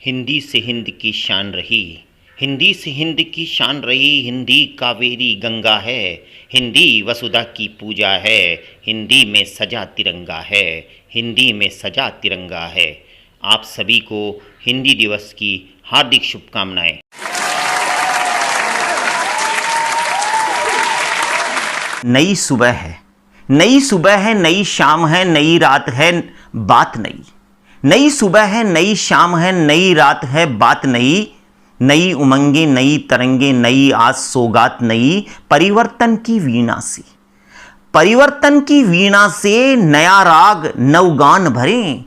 हिंदी से हिंद की शान रही, हिंदी से हिंद की शान रही। हिंदी कावेरी गंगा है, हिंदी वसुधा की पूजा है। हिंदी में सजा तिरंगा है, हिंदी में सजा तिरंगा है। आप सभी को हिंदी दिवस की हार्दिक शुभकामनाएं। नई सुबह है, नई सुबह है, नई शाम है, नई रात है, बात नई। नई सुबह है, नई शाम है, नई रात है, बात नई। नई उमंगे, नई तरंगे, नई आज सौगात नई। परिवर्तन की वीणा से, परिवर्तन की वीणा से नया राग नवगान भरें।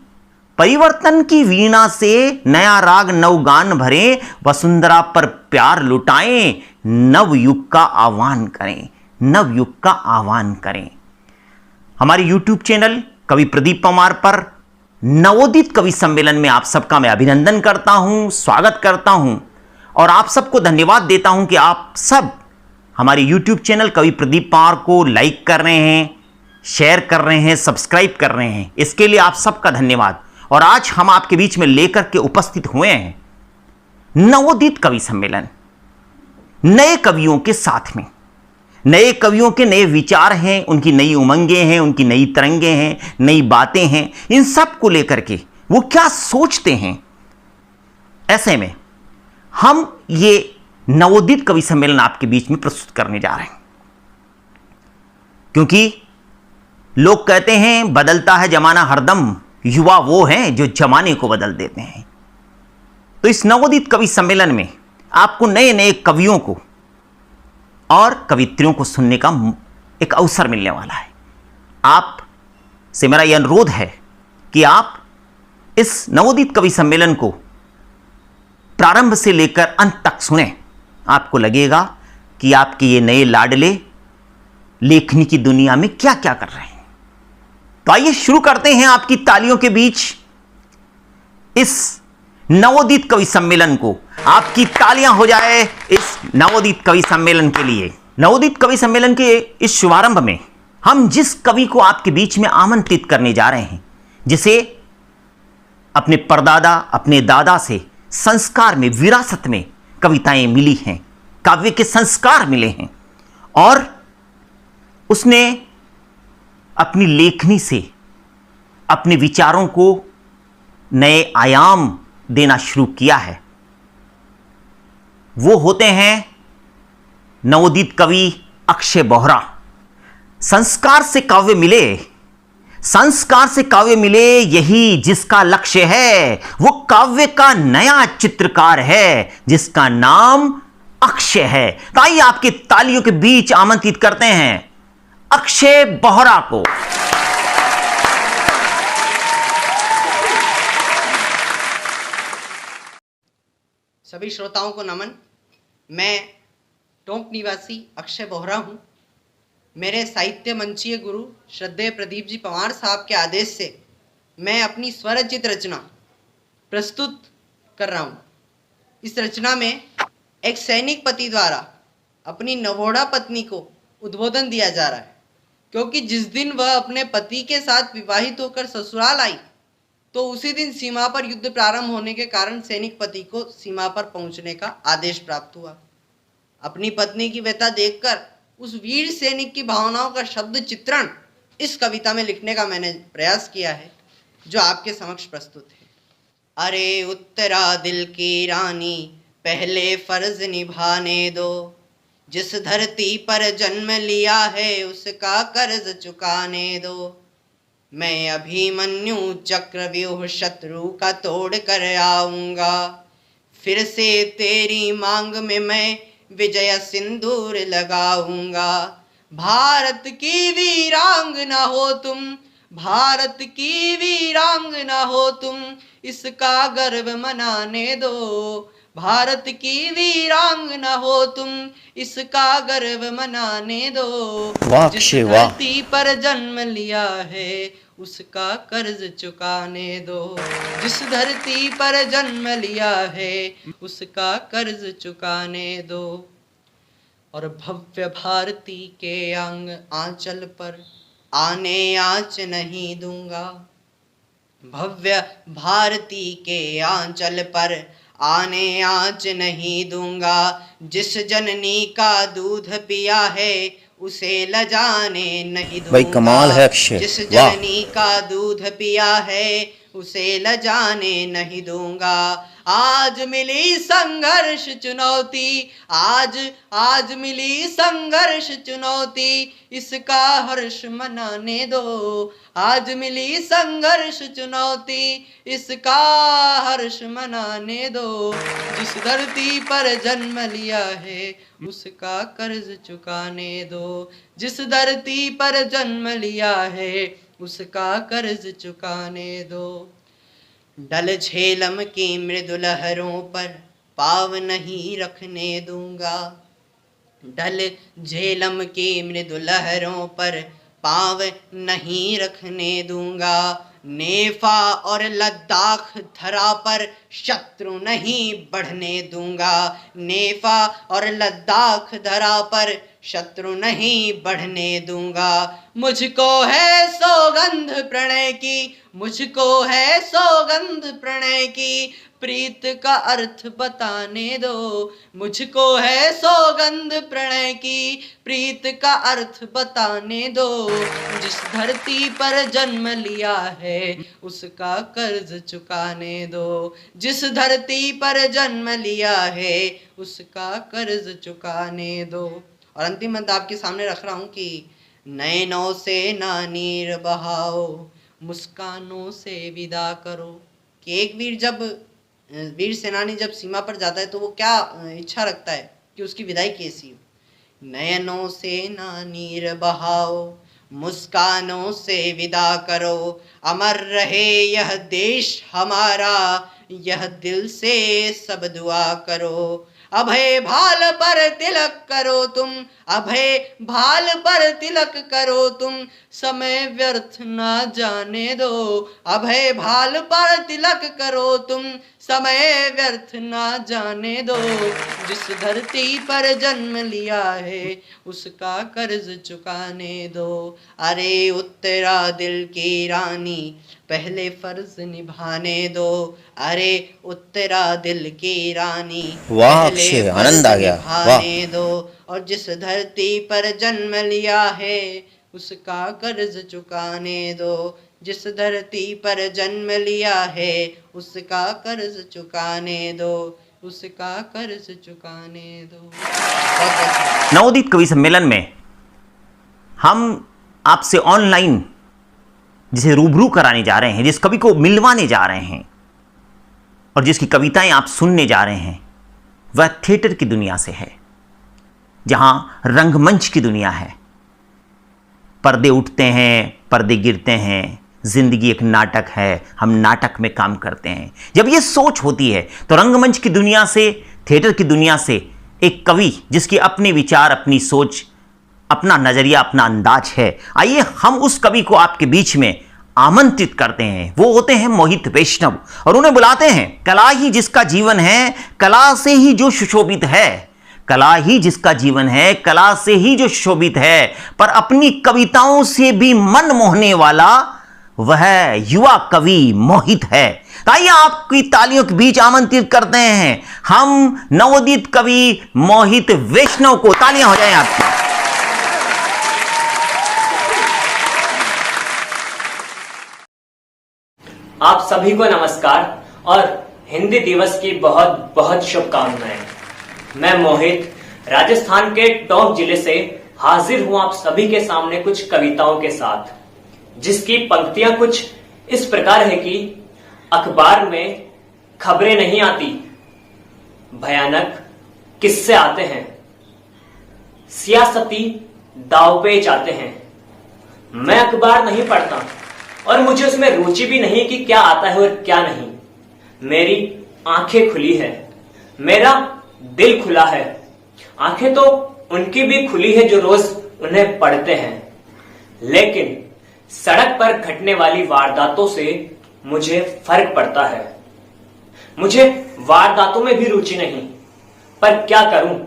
परिवर्तन की वीणा से नया राग नवगान भरें। वसुंधरा पर प्यार लुटाएं, नवयुग का आह्वान करें, नवयुग का आह्वान करें। हमारे YouTube चैनल कवि प्रदीप परमार पर नवोदित कवि सम्मेलन में आप सबका मैं अभिनंदन करता हूं, स्वागत करता हूं और आप सबको धन्यवाद देता हूं कि आप सब हमारे YouTube चैनल कवि प्रदीप परमार को लाइक कर रहे हैं, शेयर कर रहे हैं, सब्सक्राइब कर रहे हैं। इसके लिए आप सबका धन्यवाद। और आज हम आपके बीच में लेकर के उपस्थित हुए हैं नवोदित कवि सम्मेलन, नए कवियों के साथ में। नए कवियों के नए विचार हैं, उनकी नई उमंगें हैं, उनकी नई तरंगे हैं, नई बातें हैं। इन सब को लेकर के वो क्या सोचते हैं, ऐसे में हम ये नवोदित कवि सम्मेलन आपके बीच में प्रस्तुत करने जा रहे हैं। क्योंकि लोग कहते हैं बदलता है जमाना हरदम, युवा वो हैं जो जमाने को बदल देते हैं। तो इस नवोदित कवि सम्मेलन में आपको नए नए कवियों को और कवित्रियों को सुनने का एक अवसर मिलने वाला है। आप से मेरा यह अनुरोध है कि आप इस नवोदित कवि सम्मेलन को प्रारंभ से लेकर अंत तक सुने। आपको लगेगा कि आपके ये नए लाडले लेखनी की दुनिया में क्या क्या कर रहे हैं। तो आइए शुरू करते हैं आपकी तालियों के बीच इस नवोदित कवि सम्मेलन को। आपकी तालियां हो जाए इस नवोदित कवि सम्मेलन के लिए। नवोदित कवि सम्मेलन के इस शुभारंभ में हम जिस कवि को आपके बीच में आमंत्रित करने जा रहे हैं, जिसे अपने परदादा, अपने दादा से संस्कार में, विरासत में कविताएं मिली हैं, काव्य के संस्कार मिले हैं और उसने अपनी लेखनी से अपने विचारों को नए आयाम देना शुरू किया है। वो होते हैं नवोदित कवि अक्षय बोहरा। संस्कार से काव्य मिले, संस्कार से काव्य मिले, यही जिसका लक्ष्य है। वो काव्य का नया चित्रकार है जिसका नाम अक्षय है। तो आइए आपके तालियों के बीच आमंत्रित करते हैं अक्षय बोहरा को। सभी श्रोताओं को नमन। मैं टोंक निवासी अक्षय बोहरा हूँ। मेरे साहित्य मंचीय गुरु श्रद्धेय प्रदीप जी पंवार साहब के आदेश से मैं अपनी स्वरचित रचना प्रस्तुत कर रहा हूँ। इस रचना में एक सैनिक पति द्वारा अपनी नवोढ़ा पत्नी को उद्बोधन दिया जा रहा है, क्योंकि जिस दिन वह अपने पति के साथ विवाहित होकर ससुराल आई तो उसी दिन सीमा पर युद्ध प्रारंभ होने के कारण सैनिक पति को सीमा पर पहुंचने का आदेश प्राप्त हुआ। अपनी पत्नी की व्यथा देखकर उस वीर सैनिक की भावनाओं का शब्द चित्रण इस कविता में लिखने का मैंने प्रयास किया है, जो आपके समक्ष प्रस्तुत है। अरे उत्तरा दिल की रानी, पहले फर्ज निभाने दो। जिस धरती पर जन्म लिया है उसका कर्ज चुकाने दो। मैं अभिमन्यु चक्रव्यूह शत्रु का तोड़ कर आऊंगा। फिर से तेरी मांग में मैं विजय सिंदूर लगाऊंगा। भारत की वीरांगना हो तुम, भारत की वीरांगना हो तुम, इसका गर्व मनाने दो। भारत की वीरांगना हो तुम, इसका गर्व मनाने दो। जिस धरती पर जन्म लिया है उसका कर्ज चुकाने दो। जिस धरती पर जन्म लिया है उसका कर्ज चुकाने दो। और भव्य भारती के अंग आंचल पर आने आँच नहीं दूंगा। भव्य भारती के आंचल पर आने आँच नहीं दूंगा। जिस जननी का दूध पिया है उसे लजाने नहीं दूंगा। भाई कमाल है अक्षय, जिस वाह। जननी का दूध पिया है उसे लजाने नहीं दूंगा। आज मिली संघर्ष चुनौती, आज मिली संघर्ष चुनौती, इसका हर्ष मनाने दो। आज मिली संघर्ष चुनौती, इसका हर्ष मनाने दो। जिस धरती पर जन्म लिया है उसका कर्ज चुकाने दो। जिस धरती पर जन्म लिया है उसका कर्ज चुकाने दो। डल झेलम की मृदु लहरों पर पाव नहीं रखने दूंगा। डल झेलम की मृदु लहरों पर पाव नहीं रखने दूंगा। नेफा और लद्दाख धरा पर शत्रु नहीं बढ़ने दूंगा। नेफा और लद्दाख धरा पर शत्रु नहीं बढ़ने दूंगा। मुझको है सौगंध प्रणय की, मुझको है सौगंध प्रणय की, प्रीत का अर्थ बताने दो। मुझको है सौगंध प्रणय की, प्रीत का अर्थ बताने दो। जिस धरती पर जन्म लिया है उसका कर्ज चुकाने दो। जिस धरती पर जन्म लिया है उसका कर्ज चुकाने दो। और अंतिम अंत आपके सामने रख रहा हूं कि नैनों से ना नीर बहाओ, मुस्कानों से विदा करो। कि एक वीर सेनानी जब सीमा पर जाता है तो वो क्या इच्छा रखता है कि उसकी विदाई कैसी हो। नयनों से ना नीर बहाओ, मुस्कानों से विदा करो। अमर रहे यह देश हमारा, यह दिल से सब दुआ करो। अभय भाल पर तिलक करो तुम, अभय भाल पर तिलक करो तुम, समय व्यर्थ ना जाने दो। अभय भाल पर तिलक करो तुम, समय व्यर्थ ना जाने दो। जिस धरती पर जन्म लिया है उसका कर्ज चुकाने दो। अरे उत्तरा दिल की रानी, पहले फर्ज निभाने दो। अरे उत्तरा दिल की रानी, वाह अक्षय, आनंद आ गया, वाह। निभाने दो। और जिस धरती पर जन्म लिया है उसका कर्ज चुकाने दो। जिस धरती पर जन्म लिया है उसका कर्ज चुकाने दो। उसका कर्ज चुकाने दो। नवोदित कवि सम्मेलन में हम आपसे ऑनलाइन जिसे रूबरू कराने जा रहे हैं, जिस कवि को मिलवाने जा रहे हैं और जिसकी कविताएं आप सुनने जा रहे हैं, वह थिएटर की दुनिया से है, जहां रंगमंच की दुनिया है। पर्दे उठते हैं, पर्दे गिरते हैं, जिंदगी एक नाटक है, हम नाटक में काम करते हैं। जब ये सोच होती है तो रंगमंच की दुनिया से, थिएटर की दुनिया से एक कवि जिसकी अपने विचार, अपनी सोच, अपना नजरिया, अपना अंदाज है, आइए हम उस कवि को आपके बीच में आमंत्रित करते हैं। वो होते हैं मोहित वैष्णव और उन्हें बुलाते हैं। कला ही जिसका जीवन है, कला से ही जो सुशोभित है। कला ही जिसका जीवन है, कला से ही जो सुशोभित है, पर अपनी कविताओं से भी मन मोहने वाला वह युवा कवि मोहित है। आइए आपकी तालियों के बीच आमंत्रित करते हैं हम नवोदित कवि मोहित वैष्णव को। तालियां हो जाएं आपकी। आप सभी को नमस्कार और हिंदी दिवस की बहुत बहुत शुभकामनाएं। मैं मोहित राजस्थान के टोंक जिले से हाजिर हूं आप सभी के सामने कुछ कविताओं के साथ, जिसकी पंक्तियां कुछ इस प्रकार है कि अखबार में खबरें नहीं आती, भयानक किस्से आते हैं, सियासती दांवपेच आते हैं। मैं अखबार नहीं पढ़ता और मुझे उसमें रुचि भी नहीं कि क्या आता है और क्या नहीं। मेरी आंखें खुली है, मेरा दिल खुला है। आंखें तो उनकी भी खुली है जो रोज उन्हें पढ़ते हैं, लेकिन सड़क पर घटने वाली वारदातों से मुझे फर्क पड़ता है। मुझे वारदातों में भी रुचि नहीं, पर क्या करूं,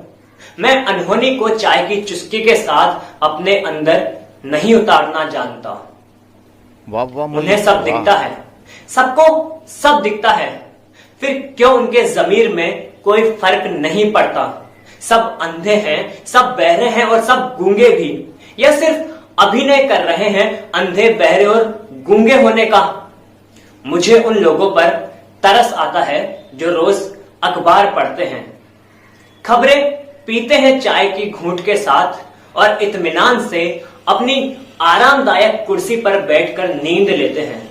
मैं अनहोनी को चाय की चुस्की के साथ अपने अंदर नहीं उतारना जानता। वाह वाह, उन्हें सब दिखता है, सबको सब दिखता है, फिर क्यों उनके जमीर में कोई फर्क नहीं पड़ता? सब अंधे हैं, सब बहरे हैं और सब गूंगे भी, या सिर्फ अभिनय कर रहे हैं अंधे, बहरे और गूंगे होने का? मुझे उन लोगों पर तरस आता है जो रोज अखबार पढ़ते हैं, खबरें पीते हैं चाय की घूंट के साथ और इत्मीनान से अपनी आरामदायक कुर्सी पर बैठकर नींद लेते हैं।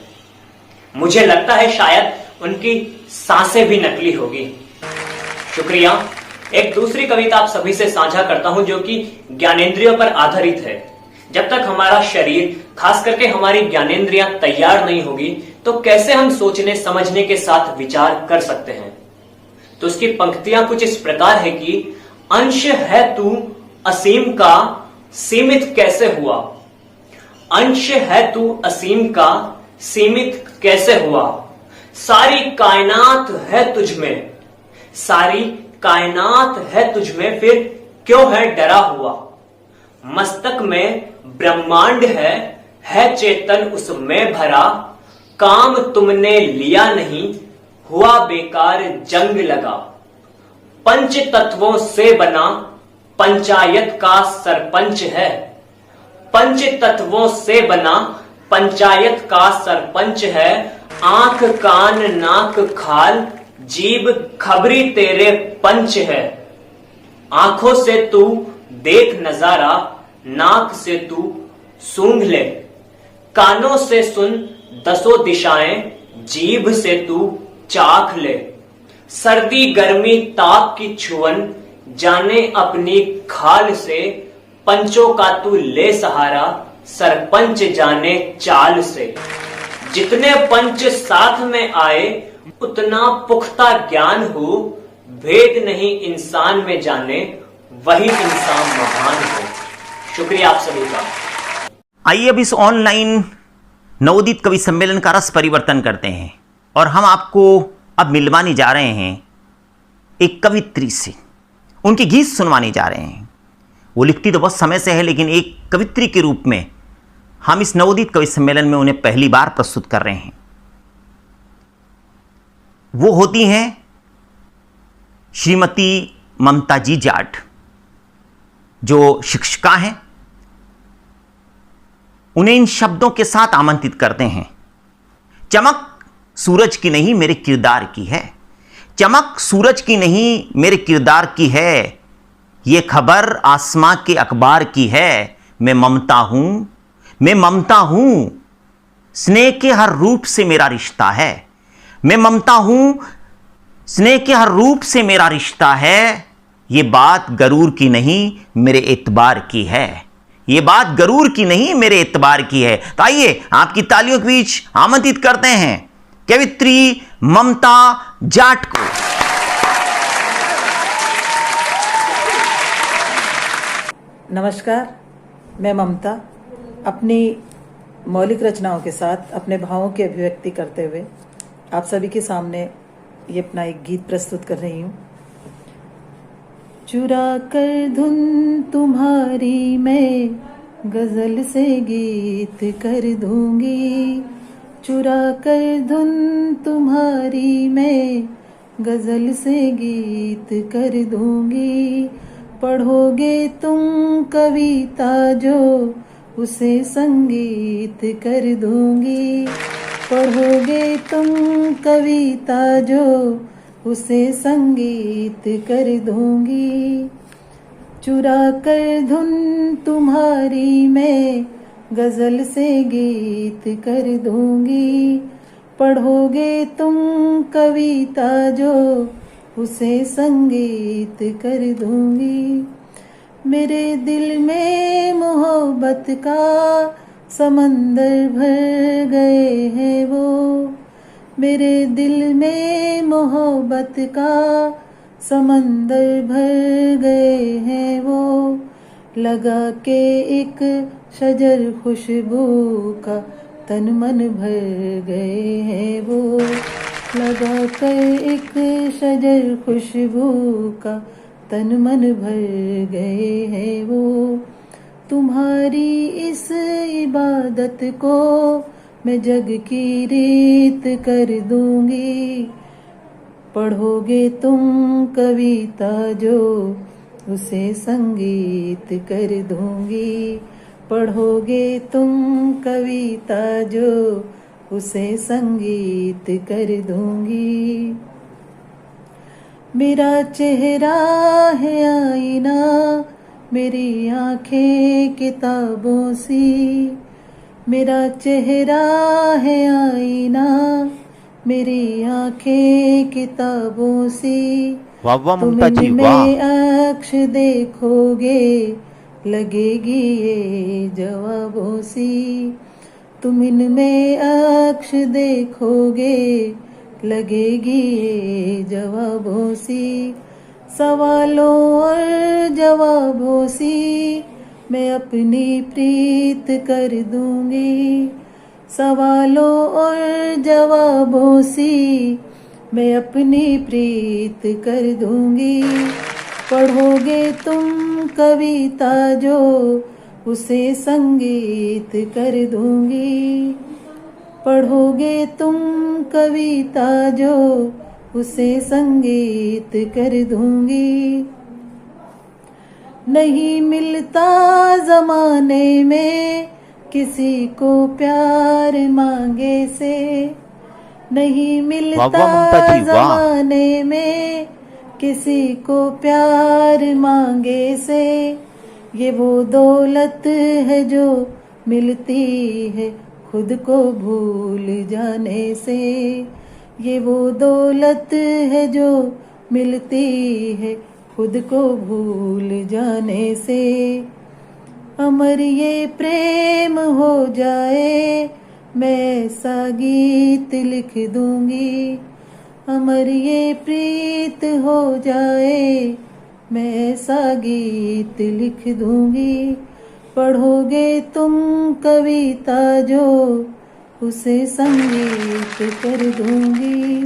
मुझे लगता है शायद उनकी सांसें भी नकली होगी। शुक्रिया। एक दूसरी कविता आप सभी से साझा करता हूं जो कि ज्ञानेंद्रियों पर आधारित है। जब तक हमारा शरीर, खास करके हमारी ज्ञानेंद्रियां तैयार नहीं होगी तो कैसे हम सोचने समझने के साथ विचार कर सकते हैं? तो उसकी पंक्तियां कुछ इस प्रकार है कि अंश है तू असीम का, सीमित कैसे हुआ? अंश है तू असीम का, सीमित कैसे हुआ? सारी कायनात है तुझमें, सारी कायनात है तुझमें, फिर क्यों है डरा हुआ? मस्तक में ब्रह्मांड है चेतन उसमें भरा, काम तुमने लिया नहीं, हुआ बेकार जंग लगा। पंच तत्वों से बना पंचायत का सरपंच है, पंच तत्वों से बना पंचायत का सरपंच है। आंख कान नाक खाल जीभ खबरी तेरे पंच है। आंखों से तू देख नजारा, नाक से तू सूंघ ले, कानों से सुन दसों दिशाएं, जीभ से तू चाख ले। सर्दी गर्मी ताप की छुअन जाने अपनी खाल से, पंचों का तू ले सहारा, सरपंच जाने चाल से। जितने पंच साथ में आए उतना पुख्ता ज्ञान हो, भेद नहीं इंसान में जाने, वही इंसान महान हो। शुक्रिया आप सभी का। आइए अब इस ऑनलाइन नवोदित कवि सम्मेलन का रस परिवर्तन करते हैं और हम आपको अब मिलवाने जा रहे हैं एक कवित्री से, उनके गीत सुनवाने जा रहे हैं। वो लिखती तो बहुत समय से है, लेकिन एक कवित्री के रूप में हम इस नवोदित कवि सम्मेलन में उन्हें पहली बार प्रस्तुत कर रहे हैं। वो होती हैं श्रीमती ममता जी जाट, जो शिक्षिका हैं। उन्हें इन शब्दों के साथ आमंत्रित करते हैं। चमक सूरज की नहीं मेरे किरदार की है, चमक सूरज की नहीं मेरे किरदार की है, ये खबर आसमां के अखबार की है। मैं ममता हूं, मैं ममता हूं, स्नेह के हर रूप से मेरा रिश्ता है। मैं ममता हूं, स्नेह के हर रूप से मेरा रिश्ता है। ये बात गरूर की नहीं मेरे एतबार की है, ये बात गरूर की नहीं मेरे एतबार की है। तो आइए आपकी तालियों के बीच आमंत्रित करते हैं कवित्री ममता जाट को। नमस्कार, मैं ममता अपनी मौलिक रचनाओं के साथ अपने भावों की अभिव्यक्ति करते हुए आप सभी के सामने ये अपना एक गीत प्रस्तुत कर रही हूँ। चुरा कर धुन तुम्हारी मैं गजल से गीत कर दूंगी, चुरा कर धुन तुम्हारी मैं गजल से गीत कर दूंगी। पढ़ोगे तुम कविता जो उसे संगीत कर दूंगी, पढ़ोगे तुम कविता जो उसे संगीत कर दूंगी। चुरा कर धुन तुम्हारी मैं गजल से गीत कर दूंगी। पढ़ोगे तुम कविता जो उसे संगीत कर दूंगी। मेरे दिल में मोहब्बत का समंदर भर गए हैं वो, मेरे दिल में मोहब्बत का समंदर भर गए हैं वो। लगा के एक शजर खुशबू का तन मन भर गए हैं वो, लगा कर एक शजर खुशबू का तन मन भर गए हैं वो। तुम्हारी इस इबादत को मैं जग की रीत कर दूंगी। पढ़ोगे तुम कविता जो उसे संगीत कर दूंगी। पढ़ोगे तुम कविता जो उसे संगीत कर दूंगी। मेरा चेहरा है आईना, मेरी आंखें किताबों सी। मेरा चेहरा है आईना, मेरी आंखें किताबों सी। वाह वाह तुम ममता जी, इनमें वाह। अक्ष देखोगे, लगेगी ये जवाबों सी। तुम इनमें अक्ष देखोगे, लगेगी ये जवाबों सी। सवालों और जवाबों सी मैं अपनी प्रीत कर दूंगी। सवालों और जवाबों सी मैं अपनी प्रीत कर दूंगी। पढ़ोगे तुम कविता जो उसे संगीत कर दूंगी। पढ़ोगे तुम कविता जो उसे संगीत कर दूंगी। नहीं मिलता जमाने में किसी को प्यार मांगे से। नहीं वाह मिलता वाह ममता जी, वाह। जमाने में किसी को प्यार मांगे से। ये वो दौलत है जो मिलती है खुद को भूल जाने से। ये वो दौलत है जो मिलती है खुद को भूल जाने से। अमर ये प्रेम हो जाए, मैं ऐसा गीत लिख दूंगी। अमर ये प्रीत हो जाए, मैं ऐसा गीत लिख दूंगी। पढ़ोगे तुम कविता जो उसे संगीत कर दूंगी।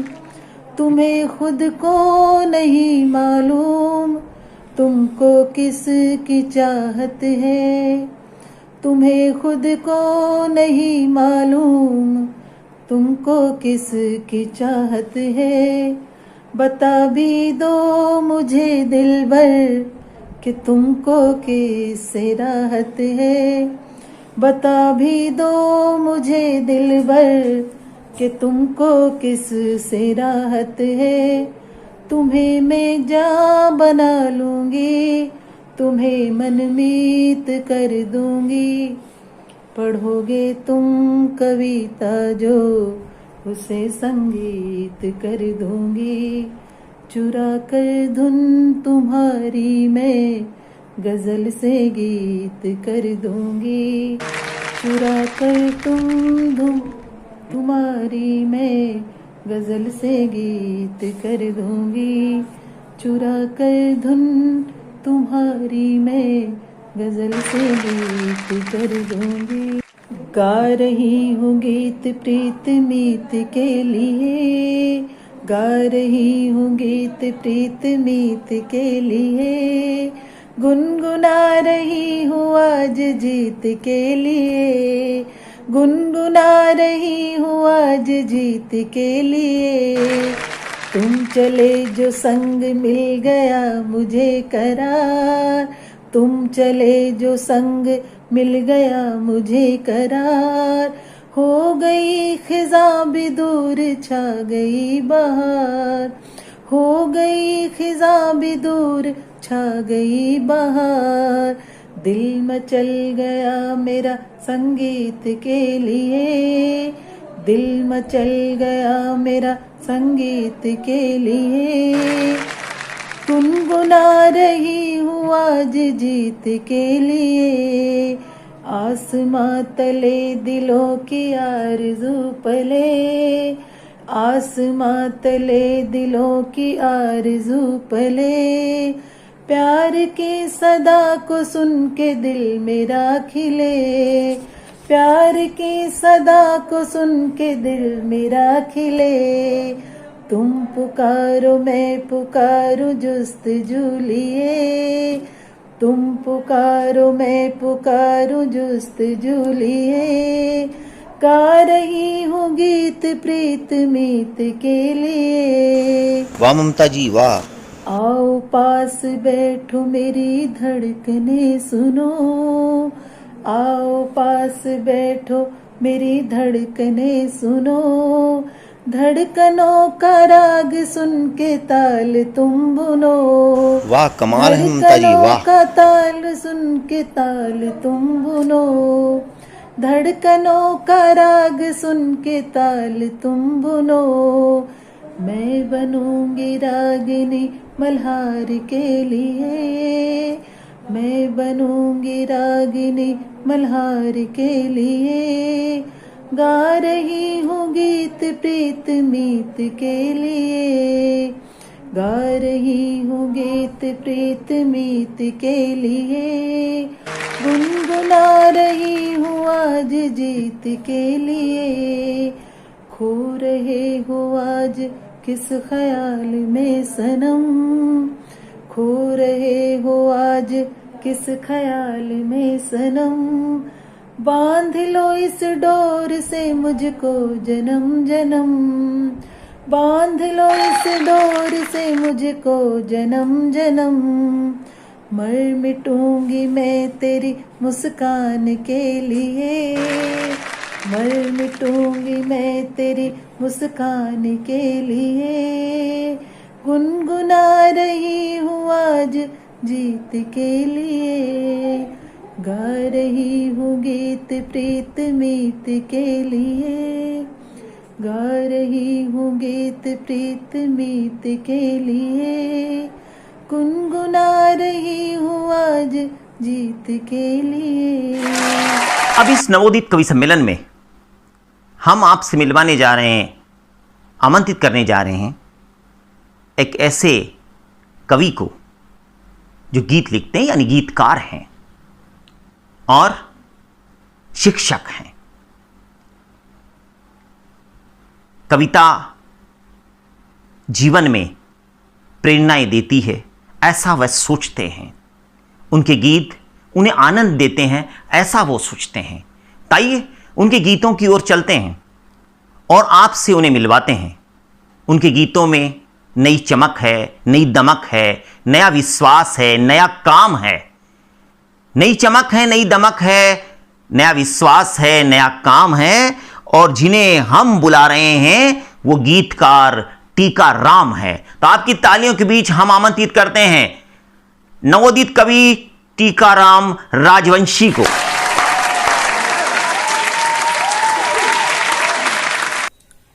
तुम्हें खुद को नहीं मालूम तुमको किसकी चाहत है। तुम्हें खुद को नहीं मालूम तुमको किसकी चाहत है। बता भी दो मुझे दिलबर कि तुमको किससे राहत है। बता भी दो मुझे दिलबर कि तुमको किससे राहत है। तुम्हें मैं जान बना लूंगी, तुम्हें मनमीत कर दूंगी। पढ़ोगे तुम कविता जो उसे संगीत कर दूंगी। चुरा कर धुन तुम्हारी मैं गजल से गीत कर दूंगी। चुरा कर धुन तुम्हारी मैं गजल से गीत कर दूंगी। चुरा कर धुन तुम्हारी मैं गजल से गीत कर दूंगी। गा रही हूँ गीत प्रीत मीत के लिए। गा रही हूँ गीत प्रीत मीत के लिए। गुनगुना रही हूँ आज जीत के लिए। गुनगुना रही हूँ आज जीत के लिए। तुम चले जो संग मिल गया मुझे करार। तुम चले जो संग मिल गया मुझे करार। हो गई खिज़ां भी दूर छा गई बहार। हो गई खिज़ां भी दूर छा गई बहार। दिल मचल गया मेरा संगीत के लिए। दिल मचल गया मेरा संगीत के लिए। गुनगुना रही हूँ आज जीत के लिए। आसमां तले दिलों की आरज़ू पले। आसमां तले दिलों की आरज़ू पले। प्यार की सदा को सुन के दिल मेरा खिले। प्यार की सदा को सुन के दिल मेरा खिले। तुम पुकारो मैं पुकारूं जुस्तजू लिए। तुम पुकारो मैं पुकारूं जुस्तजू लिए। गा रही हूँ गीत प्रीत मीत के लिए। वाह ममता जी वाह। आओ पास बैठो मेरी धड़कने सुनो, आओ पास बैठो मेरी धड़कने सुनो, धड़कनों का राग सुन के ताल तुम बुनो। वाह कमाल है ममता जी धड़कनों वाह। का ताल सुन के ताल तुम बुनो, धड़कनों का राग सुन के ताल तुम बुनो। मैं बनूंगी रागिनी मल्हार के लिए, मैं बनूंगी रागिनी मल्हार के लिए। गा रही हूँ गीत प्रीत मीत के लिए, गा रही हूँ गीत प्रीत मीत के लिए। गुनगुना रही हूँ आज जीत के लिए, खो रहे हो आज किस ख्याल में सनम, खो रहे हो आज किस ख्याल में सनम। बांध लो इस डोर से मुझको जन्म जन्म, बांध लो इस डोर से मुझको जन्म जन्म। मर मिटूंगी मैं तेरी मुस्कान के लिए, मर मिटूंगी मैं तेरी मुस्कान के लिए। गुनगुना रही हूँ आज जीत के लिए, गा रही हूँ गीत प्रीत मीत के लिए, गा रही हूँ गीत प्रीत मीत के लिए। गुनगुना रही हूँ आज जीत के लिए। अब इस नवोदित कवि सम्मेलन में हम आपसे मिलवाने जा रहे हैं, आमंत्रित करने जा रहे हैं एक ऐसे कवि को जो गीत लिखते हैं, यानी गीतकार हैं और शिक्षक हैं। कविता जीवन में प्रेरणाएं देती है, ऐसा वह सोचते हैं। उनके गीत उन्हें आनंद देते हैं, ऐसा वो सोचते हैं। ताइए उनके गीतों की ओर चलते हैं और आपसे उन्हें मिलवाते हैं। उनके गीतों में नई चमक है, नई दमक है, नया विश्वास है, नया काम है। नई चमक है, नई दमक है, नया विश्वास है, नया काम है। और जिन्हें हम बुला रहे हैं वो गीतकार टीका राम है। तो आपकी तालियों के बीच हम आमंत्रित करते हैं नवोदित कवि टीका राम राजवंशी को।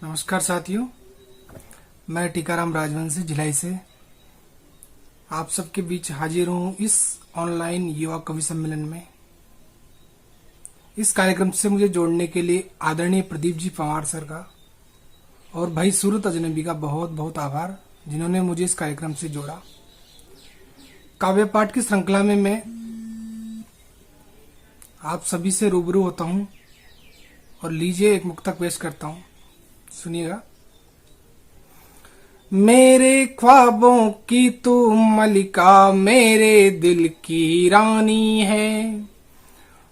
नमस्कार साथियों, मैं टीकाराम राजवंशी भिलाई से आप सबके बीच हाजिर हूँ इस ऑनलाइन युवा कवि सम्मेलन में। इस कार्यक्रम से मुझे जोड़ने के लिए आदरणीय प्रदीप जी पंवार सर का और भाई सूरत अजनबी का बहुत बहुत आभार, जिन्होंने मुझे इस कार्यक्रम से जोड़ा। काव्य पाठ की श्रृंखला में मैं आप सभी से रूबरू होता हूँ और लीजिए एक मुक्तक पेश करता हूँ, सुनिएगा। मेरे ख्वाबों की तू मलिका मेरे दिल की रानी है,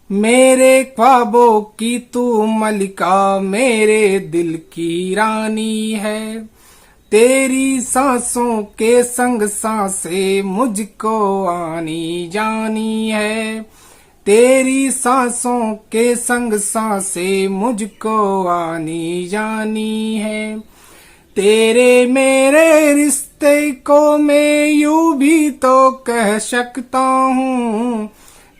मेरे ख्वाबों की तू मलिका मेरे दिल की रानी है। तेरी सांसों के संग सांसें मुझको आनी जानी है, तेरी सांसों के संग सांसें मुझको आनी जानी है। तेरे मेरे रिश्ते को मैं यूं भी तो कह सकता हूँ,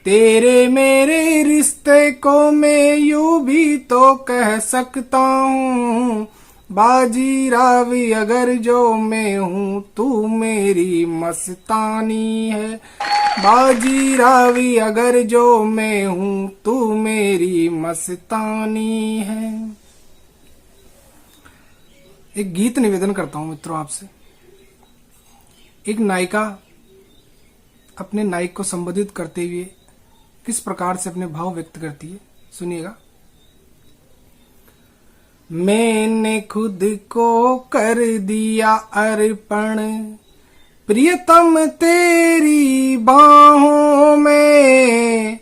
तेरे मेरे रिश्ते को मैं यूं भी तो कह सकता हूँ। बाजी रावी अगर जो मैं हूँ तू मेरी मस्तानी है, बाजी रावी अगर जो मैं हूँ तू मेरी मस्तानी है। एक गीत निवेदन करता हूँ मित्रों आपसे। एक नायिका अपने नायक को संबोधित करते हुए किस प्रकार से अपने भाव व्यक्त करती है, सुनिएगा। मैंने खुद को कर दिया अर्पण प्रियतम तेरी बाहों में,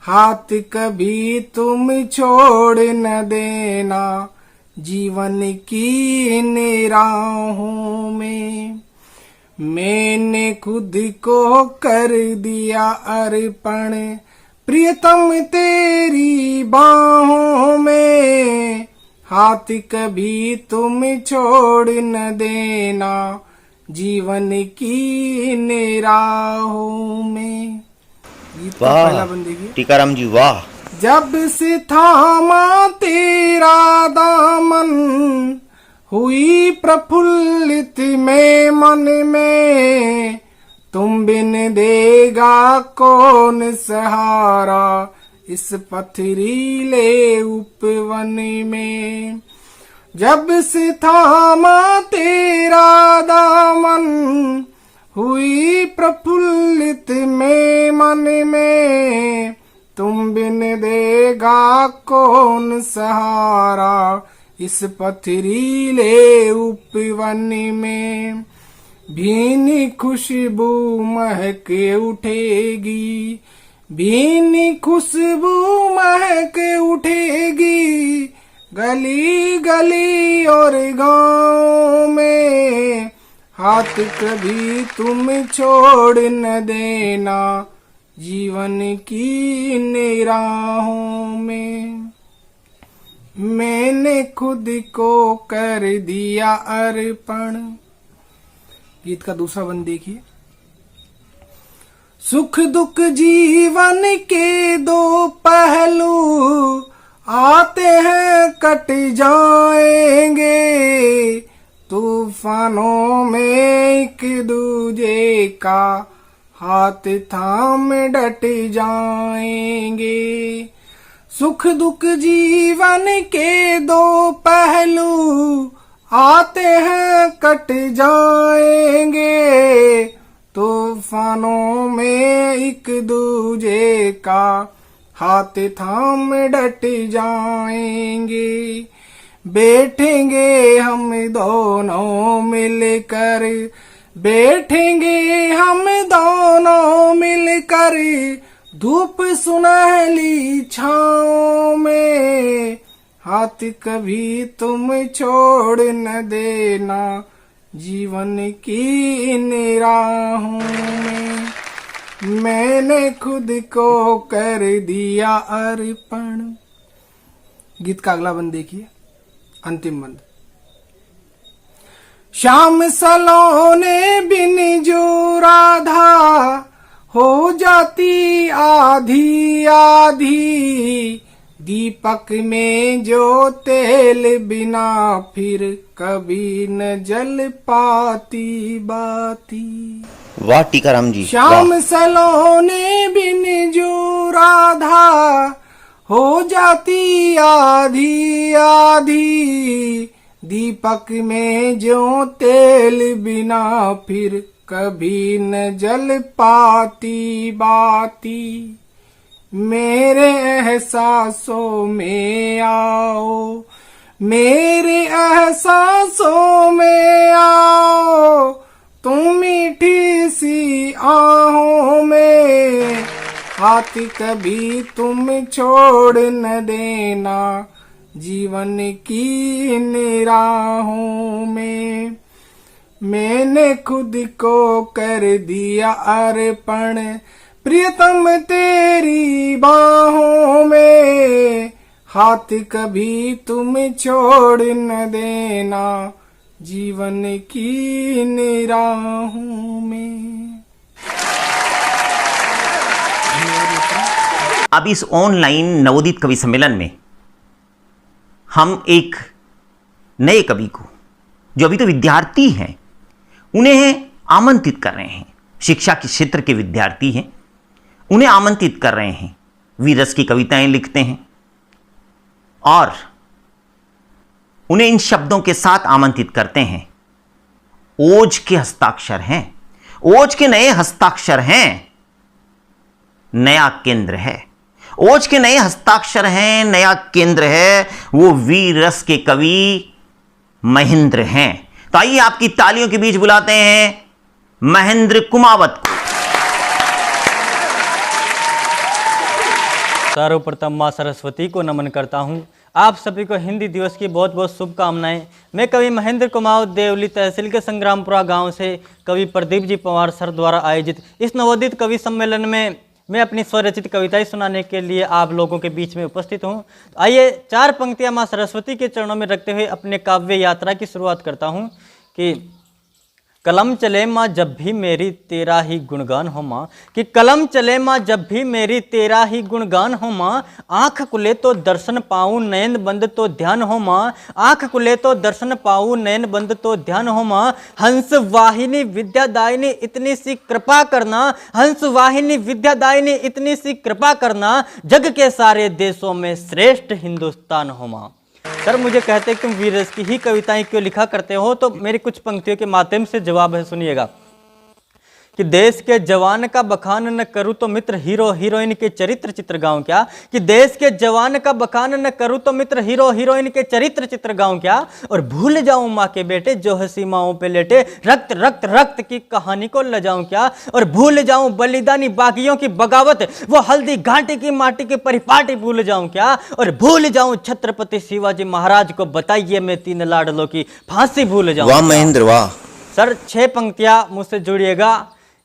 हाथ कभी तुम छोड़ न देना जीवन की इन राहों में। मैंने खुद को कर दिया अर्पण प्रियतम तेरी बाहों में। हाथ कभी तुम छोड़ न देना जीवन की इन राहों में। गीत का पहला बंद देखिए। टीकाराम जी वाह। जब से थामा तेरा दामन हुई प्रफुल्लित में मन में। तुम बिन देगा कौन सहारा इस पथरीले उपवन में। जब से थामा तेरा दामन हुई प्रफुल्लित में मन में। तुम बिन देगा कौन सहारा इस पथरीले उपवन में। भीनी खुशबू महक उठेगी, भीनी खुशबू महक उठेगी गली गली और गाँव में। हाथ कभी तुम छोड़ न देना जीवन की इन राहों में। मैंने खुद को कर दिया अर्पण। गीत का दूसरा बंद देखिए। सुख दुख जीवन के दो पहलू आते हैं कट जाएंगे। तूफानों में एक दूजे का हाथ थाम डट जाएंगे। सुख दुख जीवन के दो पहलू आते हैं कट जाएंगे। तूफानों में एक दूजे का हाथ थाम डट जाएंगे। बैठेंगे हम दोनों मिलकर, बैठेंगे हम दोनों मिलकर धूप सुनहली छाँव में। हाथ कभी तुम छोड़ न देना जीवन की इन राहों में। मैंने खुद को कर दिया अर्पण। गीत का अगला बंद देखिए, अंतिम बंद। श्याम सलोने बिन जो राधा हो जाती आधी आधी। दीपक में जो तेल बिना फिर कभी न जल पाती बाती। वाह टीकाराम जी। श्याम सलोने बिन जो राधा हो जाती आधी आधी। दीपक में जो तेल बिना फिर कभी न जल पाती बाती। मेरे एहसासों में आओ, मेरे एहसासों में आओ। तुम मीठी सी आहों में। हाथ कभी तुम छोड़ न देना जीवन की इन राहों में। मैंने खुद को कर दिया अर्पण प्रियतम तेरी बाहों में। हाथ कभी तुम छोड़ न देना जीवन की इन राहों में। अब इस ऑनलाइन नवोदित कवि सम्मेलन में हम एक नए कवि को, जो अभी तो विद्यार्थी हैं, उन्हें आमंत्रित कर रहे हैं। शिक्षा के क्षेत्र के विद्यार्थी हैं, उन्हें आमंत्रित कर रहे हैं। वीरस की कविताएं लिखते हैं और उन्हें इन शब्दों के साथ आमंत्रित करते हैं। ओज के हस्ताक्षर हैं, ओज के नए हस्ताक्षर हैं, नया केंद्र है। ओज के नए हस्ताक्षर हैं, नया केंद्र है। वो वीरस के कवि महेंद्र हैं। तो आइए आपकी तालियों के बीच बुलाते हैं महेंद्र कुमावत को। सर्वप्रथम माँ सरस्वती को नमन करता हूँ। आप सभी को हिंदी दिवस की बहुत बहुत शुभकामनाएं। मैं कवि महेंद्र कुमार देवली तहसील के संग्रामपुरा गांव से कवि प्रदीप जी पंवार सर द्वारा आयोजित इस नवोदित कवि सम्मेलन में मैं अपनी स्वरचित कविताएं सुनाने के लिए आप लोगों के बीच में उपस्थित हूं। आइए 4 पंक्तियां माँ सरस्वती के चरणों में रखते हुए अपने काव्य यात्रा की शुरुआत करता हूं कि कलम चले माँ जब भी मेरी तेरा ही गुणगान हो माँ, कि कलम चले माँ जब भी मेरी तेरा ही गुणगान हो माँ, आँख खुले तो दर्शन पाऊँ नयन बंद तो ध्यान हो माँ, आँख खुले तो दर्शन पाऊँ नयन बंद तो ध्यान हो माँ, हंस वाहिनी विद्यादायिनी इतनी सी कृपा करना, हंस वाहिनी विद्यादायिनी इतनी सी कृपा करना, जग के सारे देशों में श्रेष्ठ हिंदुस्तान हो माँ। सर मुझे कहते हैं कि तुम वीर रस की ही कविताएं क्यों लिखा करते हो, तो मेरी कुछ पंक्तियों के माध्यम से जवाब है, सुनिएगा कि देश के जवान का बखान न करूं तो मित्र हीरो हीरोइन के चरित्र चित्र गाऊं क्या, कि देश के जवान का बखान न करूं तो मित्र हीरो हीरोइन के चरित्र चित्र गाऊं क्या, और भूल जाऊं माँ के बेटे जो है सीमाओं पे लेटे, रक्त रक्त रक्त की कहानी को ल जाऊं क्या, और भूल जाऊं बलिदानी बागियों की बगावत, वो हल्दी घाटी की माटी की परिपाटी भूल जाऊं क्या, और भूल जाऊं छत्रपति शिवाजी महाराज को बताइए मैं 3 लाडलों की फांसी भूल जाऊं। वाह महेंद्र वाह। सर 6 पंक्तियां मुझसे जुड़िएगा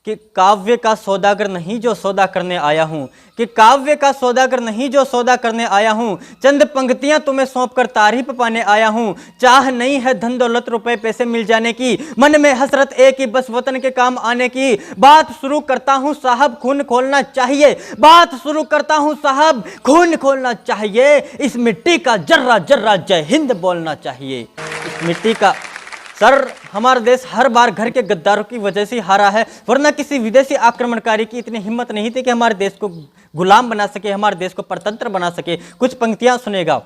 कि काव्य का सौदागर नहीं जो सौदा करने आया हूं, कि काव्य का सौदागर नहीं जो सौदा करने आया हूं, चंद पंक्तियां तुम्हें सौंपकर तारीफ पाने आया हूं, चाह नहीं है धन दौलत रुपए पैसे मिल जाने की, मन में हसरत एक ही बस वतन के काम आने की, बात शुरू करता हूं साहब खून खोलना चाहिए, बात शुरू करता हूं साहब खून खोलना चाहिए, इस मिट्टी का जर्रा जर्रा जय हिंद बोलना चाहिए। इस मिट्टी का सर हमारा देश हर बार घर के गद्दारों की वजह से हारा है, वरना किसी विदेशी आक्रमणकारी की इतनी हिम्मत नहीं थी कि हमारे देश को गुलाम बना सके, हमारे देश को परतंत्र बना सके। कुछ पंक्तियां सुनेगा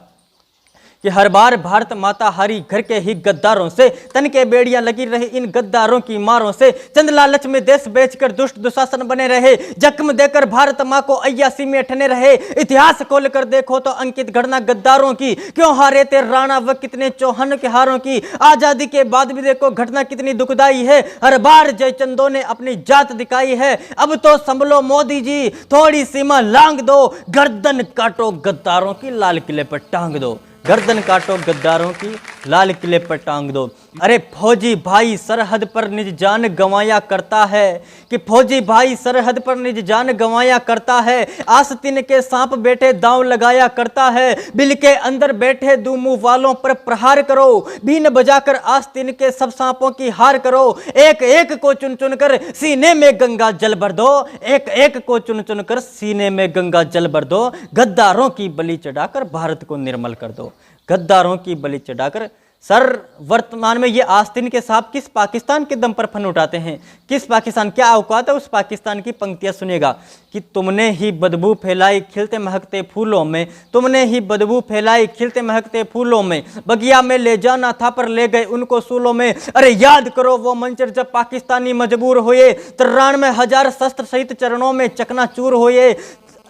कि हर बार भारत माता हारी घर के ही गद्दारों से, तन के बेड़ियां लगी रही इन गद्दारों की मारों से, चंद लालच में देश बेचकर दुष्ट दुशासन बने रहे, जख्म देकर भारत माँ को अय्यासी में ठने रहे, इतिहास खोल कर देखो तो अंकित गणना गद्दारों की, क्यों हारे थे राणा व कितने चौहान के हारों की, आजादी के बाद भी देखो घटना कितनी दुखदाई है, हर बार जयचंदों ने अपनी जात दिखाई है, अब तो संभलो मोदी जी थोड़ी सीमा लांग दो, गर्दन काटो गद्दारों की लाल किले पर टांग दो, गर्दन काटो गद्दारों की लाल किले पर टांग दो। अरे फौजी भाई सरहद पर निज जान गंवाया करता है, कि फौजी भाई सरहद पर निज जान गंवाया करता है, आस्तीन के सांप बैठे दांव लगाया करता है, बिल के अंदर बैठे दो मुंह वालों पर प्रहार करो, बीन बजाकर आस्तीन के सब सांपों की हार करो, एक एक को चुन चुन कर सीने में गंगा जल भर दो, एक एक को चुन चुन कर सीने में गंगा जल भर दो, गद्दारों की बलि चढ़ाकर भारत को निर्मल कर दो, गद्दारों की बलि चढ़ाकर। सर वर्तमान में ये आस्तीन के सांप किस पाकिस्तान के दम पर फन उठाते हैं, किस पाकिस्तान, क्या औकात है उस पाकिस्तान की। पंक्तियां सुनेगा कि तुमने ही बदबू फैलाई खिलते महकते फूलों में, तुमने ही बदबू फैलाई खिलते महकते फूलों में, बगिया में ले जाना था पर ले गए उनको सूलों में, अरे याद करो वो मंजर जब पाकिस्तानी मजबूर हुए, 93,000 शस्त्र सहित चरणों में चकनाचूर हुए,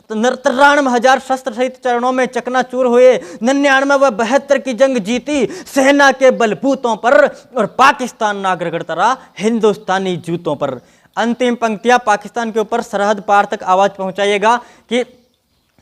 93,000 शस्त्र सहित चरणों में चकनाचूर हुए, 99 व 72 की जंग जीती सेना के बलबूतों पर, और पाकिस्तान नागरगढ़ता रहा हिंदुस्तानी जूतों पर। अंतिम पंक्तियां पाकिस्तान के ऊपर सरहद पार तक आवाज पहुंचाइएगा कि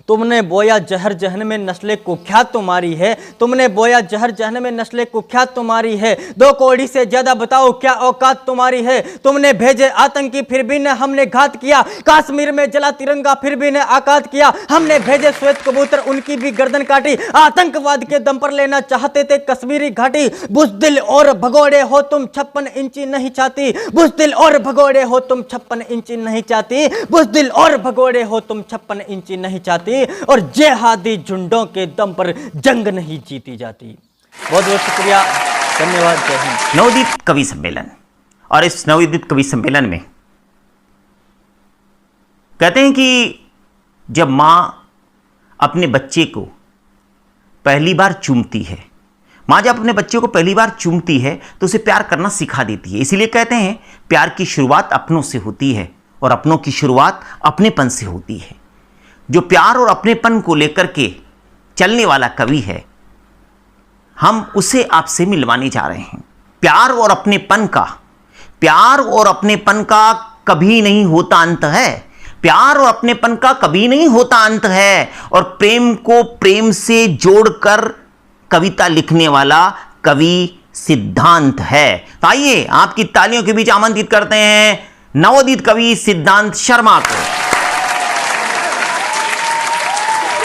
तुमने बोया जहर जहन में नस्लें कुख्यात तुम्हारी है, तुमने बोया जहर जहन में नस्लें कुख्यात तुम्हारी है, 2 कौड़ी से ज्यादा बताओ क्या औकात तुम्हारी है, तुमने भेजे आतंकी फिर भी ने हमने घात किया, कश्मीर में जला तिरंगा फिर भी ने आकात किया, हमने भेजे श्वेत कबूतर उनकी भी गर्दन काटी, आतंकवाद के दम पर लेना चाहते थे कश्मीरी घाटी, बुज़दिल और भगोड़े हो तुम 56 इंची नहीं चाहती, बुज़दिल और भगोड़े हो तुम 56 इंची नहीं चाहती, बुज़दिल और भगोड़े हो तुम 56 इंची नहीं चाहती, और जेहादी झुंडों के दम पर जंग नहीं जीती जाती। बहुत बहुत शुक्रिया, धन्यवाद, जय हिंद। नवोदित कवि सम्मेलन, और इस नवोदित कवि सम्मेलन में कहते हैं कि जब माँ अपने बच्चे को पहली बार चूमती है, माँ जब अपने बच्चे को पहली बार चूमती है तो उसे प्यार करना सिखा देती है। इसीलिए कहते हैं प्यार की शुरुआत अपनों से होती है और अपनों की शुरुआत अपनेपन से होती है। जो प्यार और अपनेपन को लेकर के चलने वाला कवि है, हम उसे आपसे मिलवाने जा रहे हैं। प्यार और अपनेपन का कभी नहीं होता अंत है, प्यार और अपनेपन का कभी नहीं होता अंत है, और प्रेम को प्रेम से जोड़कर कविता लिखने वाला कवि सिद्धांत है। तो आइए आपकी तालियों के बीच आमंत्रित करते हैं नवोदित कवि सिद्धांत शर्मा को।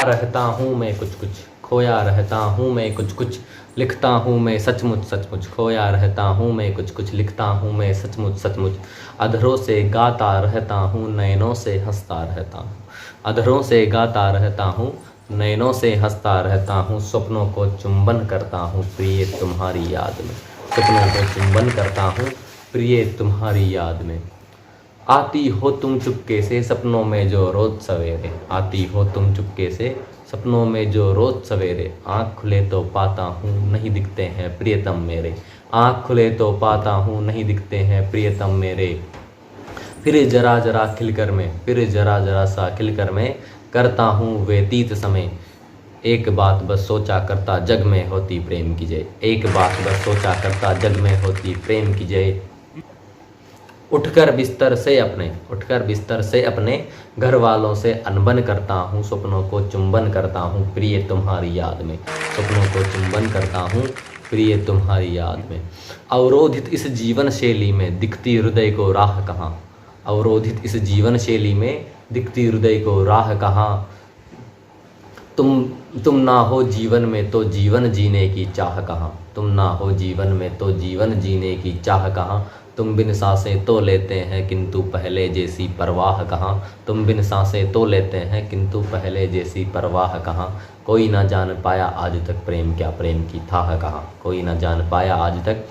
रहता हूँ मैं कुछ कुछ, खोया रहता हूँ मैं कुछ कुछ, लिखता हूँ मैं सचमुच सचमुच, खोया रहता हूँ मैं कुछ कुछ, लिखता हूँ मैं सचमुच सचमुच। अधरों से गाता रहता हूँ, नैनों से हंसता रहता हूँ, अधरों से गाता रहता हूँ, नैनों से हंसता रहता हूँ। सपनों को चुंबन करता हूँ प्रिय तुम्हारी याद में, सपनों को चुंबन करता हूँ प्रिय तुम्हारी याद में। आती हो तुम चुपके से सपनों में जो रोज सवेरे, आती हो तुम चुपके से सपनों में जो रोज सवेरे। आँख खुले तो पाता हूँ नहीं दिखते हैं प्रियतम मेरे, आँख खुले तो पाता हूँ नहीं दिखते हैं प्रियतम मेरे। फिर जरा जरा खिलकर मैं, फिर जरा जरा सा खिलकर मैं, करता हूँ व्यतीत समय। एक बात बस सोचा करता जग में होती प्रेम की जय, एक बात बस सोचा करता जग में होती प्रेम की जय। उठकर बिस्तर से अपने, उठकर बिस्तर से अपने घर वालों से अनबन करता हूँ। सपनों को चुंबन करता हूँ प्रिय तुम्हारी याद में, सपनों को चुंबन करता हूँ प्रिय तुम्हारी याद में। अवरोधित इस जीवन शैली में दिखती हृदय को राह कहाँ, अवरोधित इस जीवन शैली में दिखती हृदय को राह कहाँ। तुम ना हो जीवन में तो जीवन जीने की चाह कहाँ, तुम ना हो जीवन में तो जीवन जीने की चाह कहाँ। तुम बिन सांसें तो लेते हैं किंतु पहले जैसी परवाह कहाँ, तुम बिन सांसें तो लेते हैं किंतु पहले जैसी परवाह कहाँ। कोई ना जान पाया आज तक प्रेम क्या प्रेम की थाह कहाँ, कोई ना जान पाया आज तक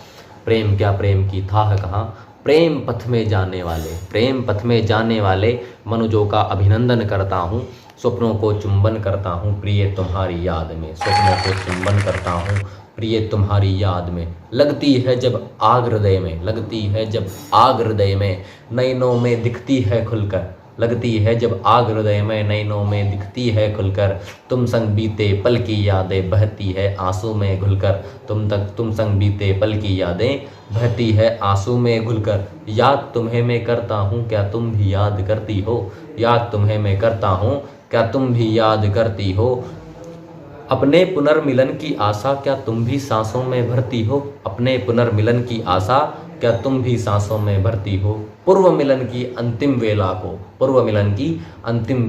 प्रेम क्या प्रेम की थाह कहाँ। प्रेम पथ में जाने वाले, प्रेम पथ में जाने वाले मनुजों का अभिनंदन करता हूँ। स्वप्नों को चुंबन करता हूँ प्रिय तुम्हारी याद में, स्वप्नों को चुंबन करता हूँ प्रिय तुम्हारी याद में। लगती है जब आग हृदय में, लगती है जब आग हृदय में, नैनों में दिखती है खुलकर, लगती है जब आग हृदय में, नैनों में दिखती है खुलकर। तुम संग बीते पल की यादें बहती है आंसू में घुलकर, तुम संग बीते पल की यादें बहती है आंसू में घुलकर। याद तुम्हें मैं करता हूँ क्या तुम भी याद करती हो, याद तुम्हें मैं करता हूँ क्या तुम भी याद करती हो। अपने पुनर्मिलन की आशा क्या तुम भी सांसों में भरती हो, अपने पुनर्मिलन की आशा क्या तुम भी सांसों में भरती हो। पूर्व मिलन की अंतिम वेला को, पूर्व मिलन की अंतिम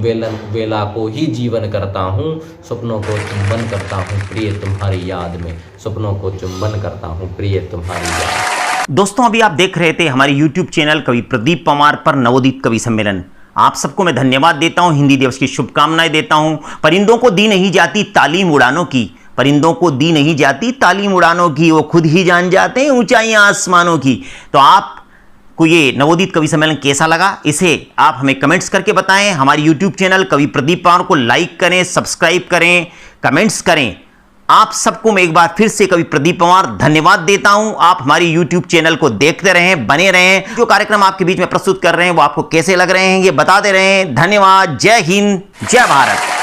वेला को ही जीवन करता हूँ। सपनों को चुंबन करता हूँ प्रिय तुम्हारी याद में, सपनों को चुंबन करता हूँ प्रिय तुम्हारी याद। दोस्तों अभी आप देख रहे थे हमारे YouTube चैनल कवि प्रदीप पंवार पर नवोदित कवि सम्मेलन। आप सबको मैं धन्यवाद देता हूं, हिंदी दिवस की शुभकामनाएं देता हूं। परिंदों को दी नहीं जाती तालीम उड़ानों की, परिंदों को दी नहीं जाती तालीम उड़ानों की, वो खुद ही जान जाते हैं ऊंचाइयां आसमानों की। तो आपको ये नवोदित कवि सम्मेलन कैसा लगा, इसे आप हमें कमेंट्स करके बताएं। हमारे YouTube चैनल कवि प्रदीप पंवार को लाइक करें, सब्सक्राइब करें, कमेंट्स करें। आप सबको मैं एक बार फिर से कवि प्रदीप पंवार धन्यवाद देता हूं। आप हमारी YouTube चैनल को देखते रहें, बने रहें। जो कार्यक्रम आपके बीच में प्रस्तुत कर रहे हैं वो आपको कैसे लग रहे हैं ये बताते रहें। धन्यवाद। जय हिंद, जय भारत।